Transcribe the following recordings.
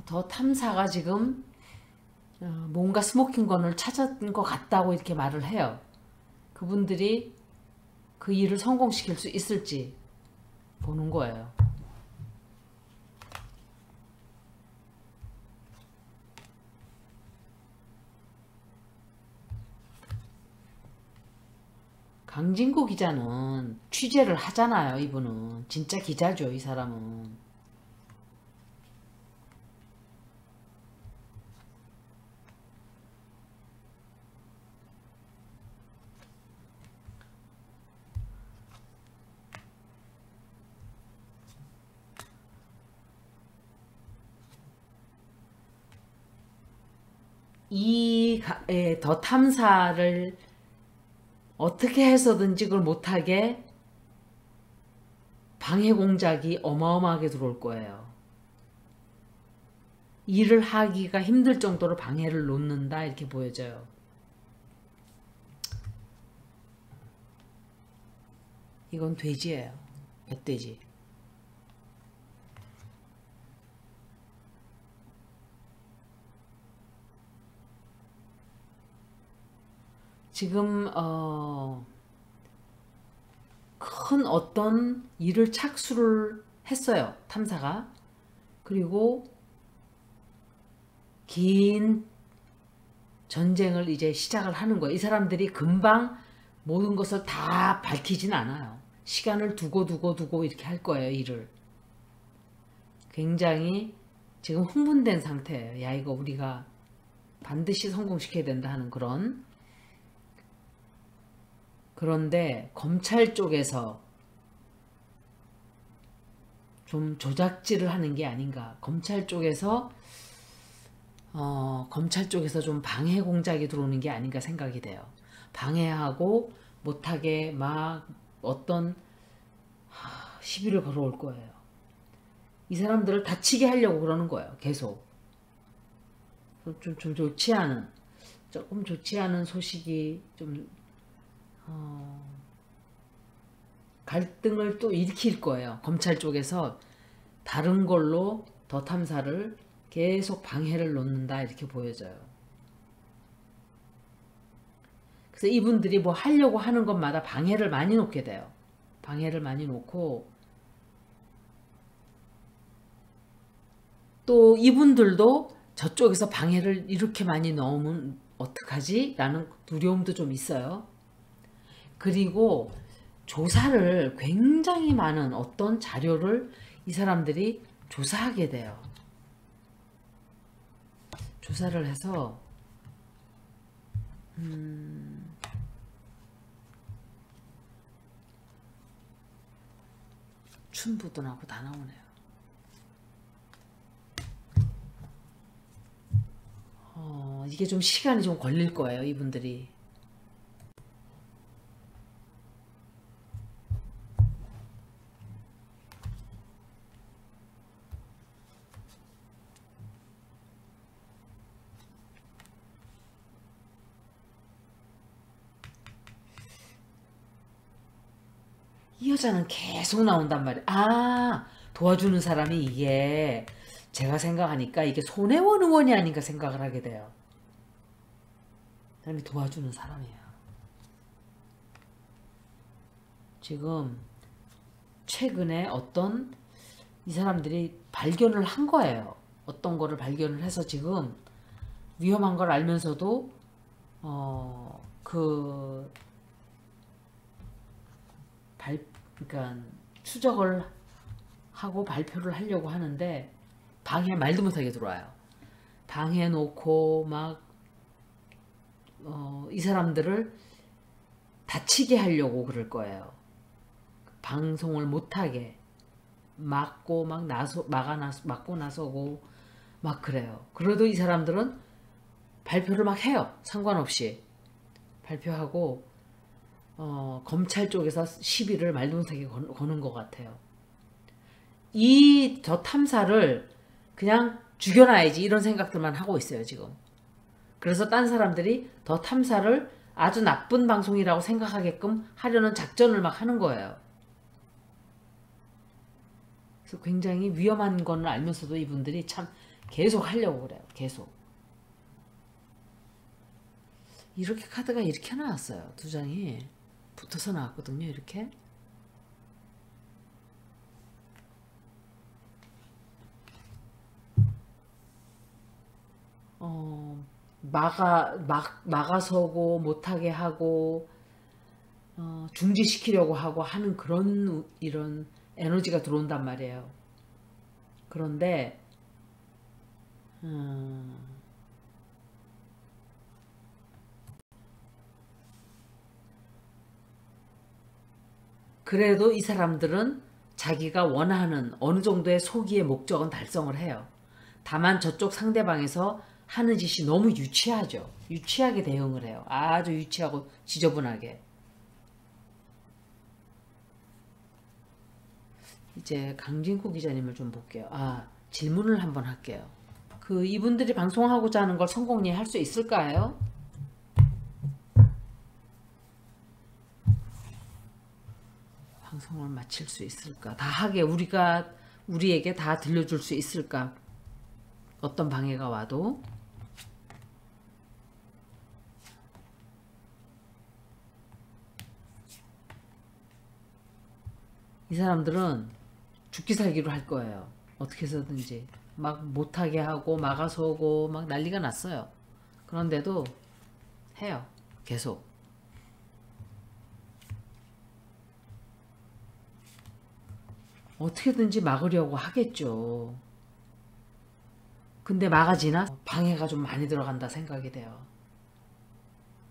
더 탐사가 지금 뭔가 스모킹건을 찾은 것 같다고 이렇게 말을 해요. 그분들이 그 일을 성공시킬 수 있을지 보는 거예요. 강진구 기자는 취재를 하잖아요. 이분은 진짜 기자죠. 이 사람은. 더 탐사를 어떻게 해서든지 그걸 못하게 방해 공작이 어마어마하게 들어올 거예요. 일을 하기가 힘들 정도로 방해를 놓는다 이렇게 보여져요. 이건 돼지예요. 멧돼지. 지금 큰 어떤 일을 착수를 했어요. 탐사가. 그리고 긴 전쟁을 이제 시작을 하는 거예요. 이 사람들이 금방 모든 것을 다 밝히진 않아요. 시간을 두고 이렇게 할 거예요. 일을. 굉장히 지금 흥분된 상태예요. 야, 이거 우리가 반드시 성공시켜야 된다 하는 그런. 그런데 검찰 쪽에서 좀 조작질을 하는 게 아닌가. 검찰 쪽에서 좀 방해 공작이 들어오는 게 아닌가 생각이 돼요. 방해하고 못하게 막 어떤 시비를 걸어올 거예요. 이 사람들을 다치게 하려고 그러는 거예요. 계속. 좀 좋지 않은, 조금 좋지 않은 소식이 좀 갈등을 또 일으킬 거예요. 검찰 쪽에서 다른 걸로 더 탐사를 계속 방해를 놓는다 이렇게 보여져요. 그래서 이분들이 뭐 하려고 하는 것마다 방해를 많이 놓게 돼요. 방해를 많이 놓고 또 이분들도 저쪽에서 방해를 이렇게 많이 넣으면 어떡하지? 라는 두려움도 좀 있어요. 그리고 조사를 굉장히 많은 어떤 자료를 이 사람들이 조사하게 돼요. 조사를 해서 춘부돈하고 다 나오네요. 이게 좀 시간이 좀 걸릴 거예요. 이분들이. 이 여자는 계속 나온단 말이에요. 도와주는 사람이 이게 제가 생각하니까 이게 손혜원 의원이 아닌가 생각을 하게 돼요. 사람이 도와주는 사람이에요. 지금 최근에 어떤 이 사람들이 발견을 한 거예요. 어떤 거를 발견을 해서 지금 위험한 걸 알면서도 그러니까 추적을 하고 발표를 하려고 하는데 방해 말도 못하게 들어와요. 방해 놓고 막 이 사람들을 다치게 하려고 그럴 거예요. 방송을 못하게 막고 막 막고 나서고 막 그래요. 그래도 이 사람들은 발표를 막 해요. 상관없이 발표하고 검찰 쪽에서 시비를 말도 못하게 거는 것 같아요. 저 탐사를 그냥 죽여놔야지 이런 생각들만 하고 있어요. 지금. 그래서 딴 사람들이 더 탐사를 아주 나쁜 방송이라고 생각하게끔 하려는 작전을 막 하는 거예요. 그래서 굉장히 위험한 건 알면서도 이분들이 참 계속 하려고 그래요. 계속. 이렇게 카드가 이렇게 나왔어요. 두 장이 붙어서 나왔거든요. 이렇게. 막아서고 못하게 하고 중지시키려고 하고 하는 그런 이런 에너지가 들어온단 말이에요. 그런데 그래도 이 사람들은 자기가 원하는 어느 정도의 소기의 목적은 달성을 해요. 다만 저쪽 상대방에서 하는 짓이 너무 유치하죠. 유치하게 대응을 해요. 아주 유치하고 지저분하게. 이제 강진구 기자님을 좀 볼게요. 질문을 한번 할게요. 이분들이 방송하고자 하는 걸 성공리 할 수 있을까요? 방송을 마칠 수 있을까? 다 하게 우리에게 다 들려줄 수 있을까? 어떤 방해가 와도. 이 사람들은 죽기 살기로 할 거예요. 어떻게 해서든지. 막 못하게 하고 막아서고 막 난리가 났어요. 그런데도 해요. 계속. 어떻게든지 막으려고 하겠죠. 근데 막아지나? 방해가 좀 많이 들어간다 생각이 돼요.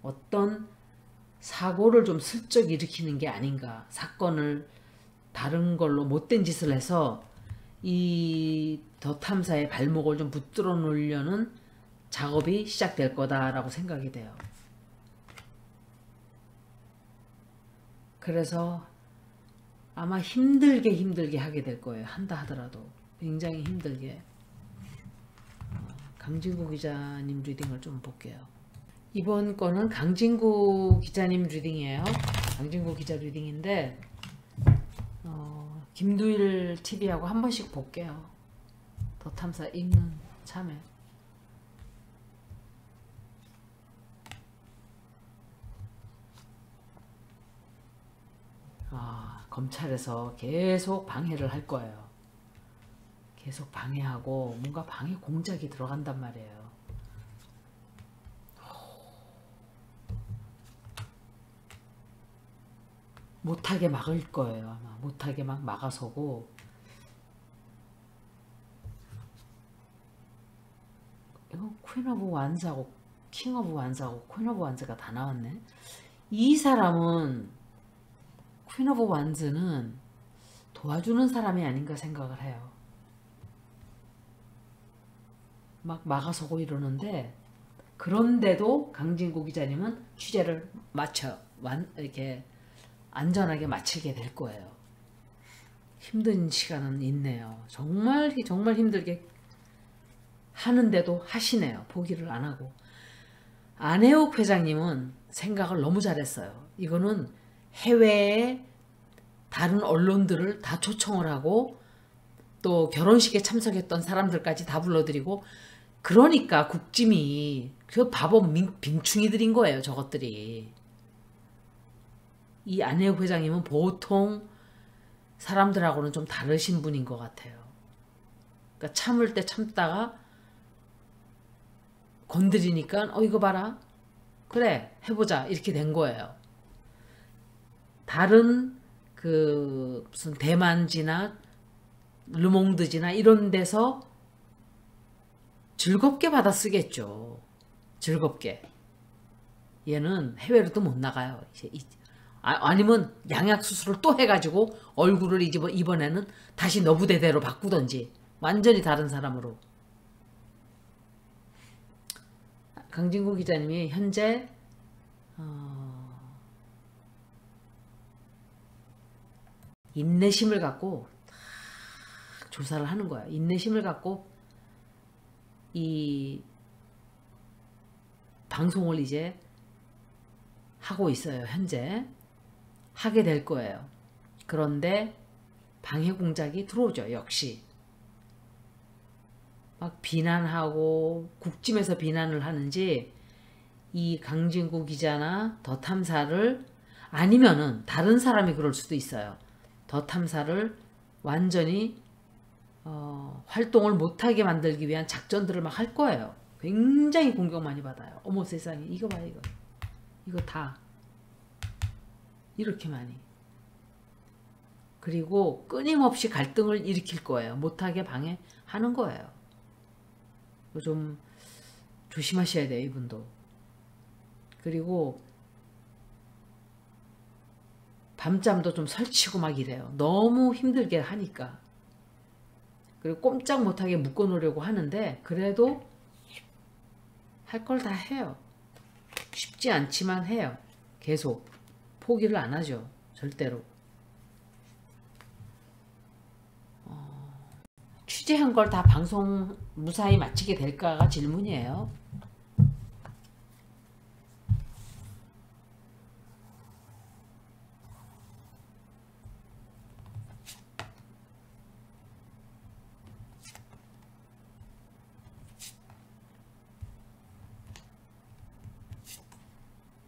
어떤 사고를 좀 슬쩍 일으키는 게 아닌가. 사건을 다른 걸로 못된 짓을 해서 이 더 탐사의 발목을 좀 붙들어 놓으려는 작업이 시작될 거다라고 생각이 돼요. 그래서 아마 힘들게 하게 될 거예요. 한다 하더라도 굉장히 힘들게. 강진구 기자님 리딩을 좀 볼게요. 이번 거는 강진구 기자님 리딩이에요. 강진구 기자 리딩인데 김두일 TV하고 한 번씩 볼게요. 더 탐사 읽는 참에. 검찰에서 계속 방해를 할 거예요. 계속 방해하고 뭔가 방해 공작이 들어간단 말이에요. 못하게 막을 거예요. 아마 못하게 막 막아서고. 이거 퀸 오브 완즈하고 킹 오브 완즈하고 퀸 오브 완즈가 다 나왔네. 이 사람은 퀸 오브 완즈는 도와주는 사람이 아닌가 생각을 해요. 막 막아서고 이러는데, 그런데도 강진구 기자님은 취재를 이렇게 안전하게 마치게 될 거예요. 힘든 시간은 있네요. 정말 힘들게 하는데도 하시네요. 포기를 안 하고. 안혜욱 회장님은 생각을 너무 잘했어요. 이거는 해외의 다른 언론들을 다 초청을 하고 또 결혼식에 참석했던 사람들까지 다 불러들이고, 그러니까 국짐이 그 바보 빙충이들인 거예요. 저것들이. 이 안혜욱 회장님은 보통 사람들하고는 좀 다르신 분인 것 같아요. 그러니까 참을 때 참다가 건드리니까 이거 봐라. 그래 해보자 이렇게 된 거예요. 다른 무슨 대만지나 르몽드지나 이런 데서 즐겁게 받아쓰겠죠. 즐겁게. 얘는 해외로도 못 나가요. 아니면 양약수술을 또 해가지고 얼굴을 이번에는 다시 너부대대로 바꾸던지 완전히 다른 사람으로. 강진구 기자님이 현재 인내심을 갖고 조사를 하는 거야. 인내심을 갖고 이 방송을 이제 하고 있어요. 현재 하게 될 거예요. 그런데 방해 공작이 들어오죠. 역시 막 비난하고 국짐에서 비난을 하는지 이 강진구 기자나 더 탐사를 아니면은 다른 사람이 그럴 수도 있어요. 더 탐사를 완전히 활동을 못하게 만들기 위한 작전들을 막 할 거예요. 굉장히 공격 많이 받아요. 어머 세상에 이거 봐 이거 다 이렇게 많이. 그리고 끊임없이 갈등을 일으킬 거예요. 못하게 방해하는 거예요. 좀 조심하셔야 돼요, 이분도. 그리고 밤잠도 좀 설치고 막 이래요. 너무 힘들게 하니까. 그리고 꼼짝 못하게 묶어놓으려고 하는데 그래도 할 걸 다 해요. 쉽지 않지만 해요. 계속 포기를 안 하죠. 절대로. 취재한 걸 다 방송 무사히 마치게 될까가 질문이에요.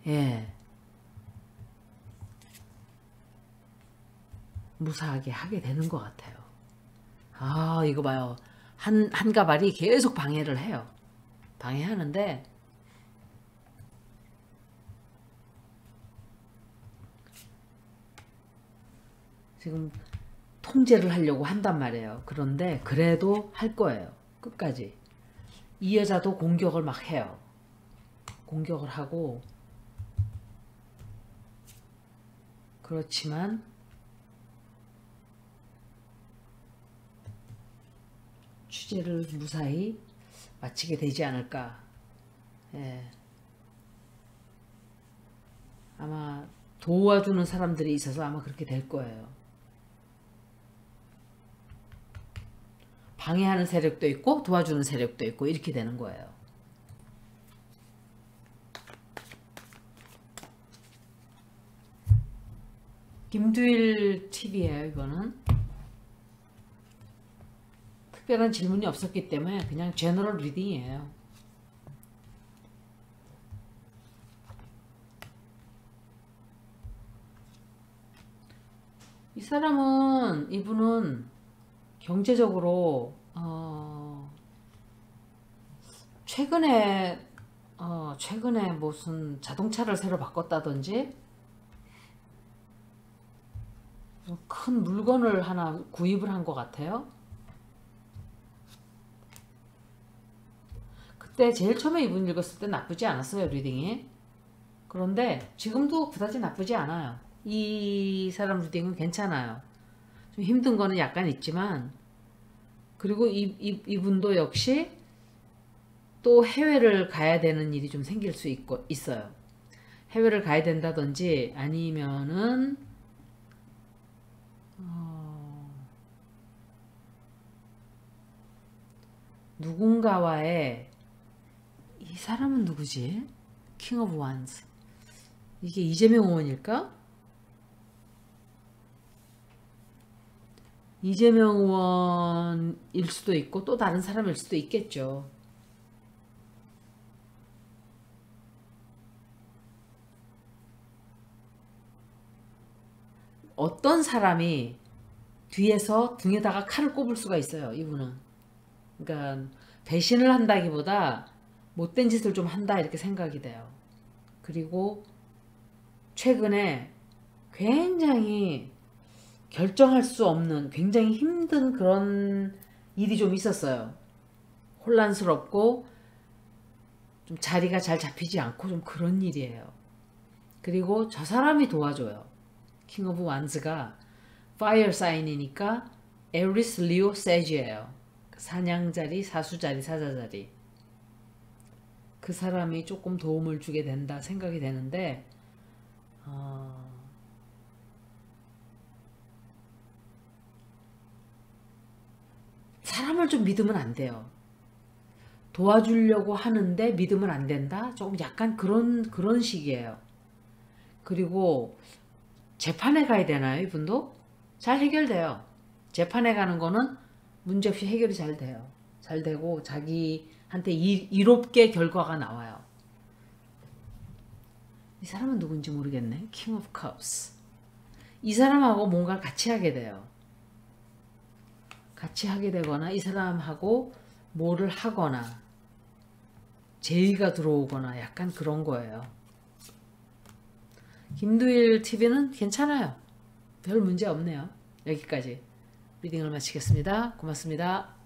예. 무사하게 하게 되는 것 같아요. 아, 이거 봐요. 한 가발이 계속 방해를 해요. 방해하는데, 지금 통제를 하려고 한단 말이에요. 그런데 그래도 할 거예요. 끝까지. 이 여자도 공격을 막 해요. 공격을 하고, 그렇지만 취재를 무사히 마치게 되지 않을까. 예. 아마 도와주는 사람들이 있어서 아마 그렇게 될 거예요. 방해하는 세력도 있고 도와주는 세력도 있고 이렇게 되는 거예요. 김두일 TV예요, 이거는. 특별한 질문이 없었기 때문에 그냥 제너럴 리딩이에요. 이 사람은, 이분은 경제적으로 최근에 무슨 자동차를 새로 바꿨다든지 큰 물건을 하나 구입을 한 것 같아요. 그때 제일 처음에 이분 읽었을 때 나쁘지 않았어요, 리딩이. 그런데 지금도 그다지 나쁘지 않아요. 이 사람 리딩은 괜찮아요. 좀 힘든 거는 약간 있지만, 그리고 이분도 역시 또 해외를 가야 되는 일이 좀 생길 수 있어요. 해외를 가야 된다든지 아니면은 누군가와의, 이 사람은 누구지? 킹 오브 완스. 이게 이재명 의원일까? 이재명 의원일 수도 있고 또 다른 사람일 수도 있겠죠. 어떤 사람이 뒤에서 등에다가 칼을 꼽을 수가 있어요, 이분은. 그러니까 배신을 한다기보다 못된 짓을 좀 한다 이렇게 생각이 돼요. 그리고 최근에 굉장히 결정할 수 없는 굉장히 힘든 그런 일이 좀 있었어요. 혼란스럽고 좀 자리가 잘 잡히지 않고 좀 그런 일이에요. 그리고 저 사람이 도와줘요. 킹 오브 완즈가 파이어 사인이니까 에리스 리오 세지예요. 사냥자리, 사수자리, 사자자리. 그 사람이 조금 도움을 주게 된다 생각이 되는데, 사람을 좀 믿으면 안 돼요. 도와주려고 하는데 믿으면 안 된다? 조금 약간 그런 식이에요. 그리고 재판에 가야 되나요, 이분도? 잘 해결돼요. 재판에 가는 거는 문제없이 해결이 잘 돼요. 잘 되고 자기한테 이롭게 결과가 나와요. 이 사람은 누군지 모르겠네. King of Cups. 이 사람하고 뭔가를 같이 하게 돼요. 같이 하게 되거나 이 사람하고 뭐를 하거나 제의가 들어오거나 약간 그런 거예요. 김두일 TV는 괜찮아요. 별 문제 없네요. 여기까지 리딩을 마치겠습니다. 고맙습니다.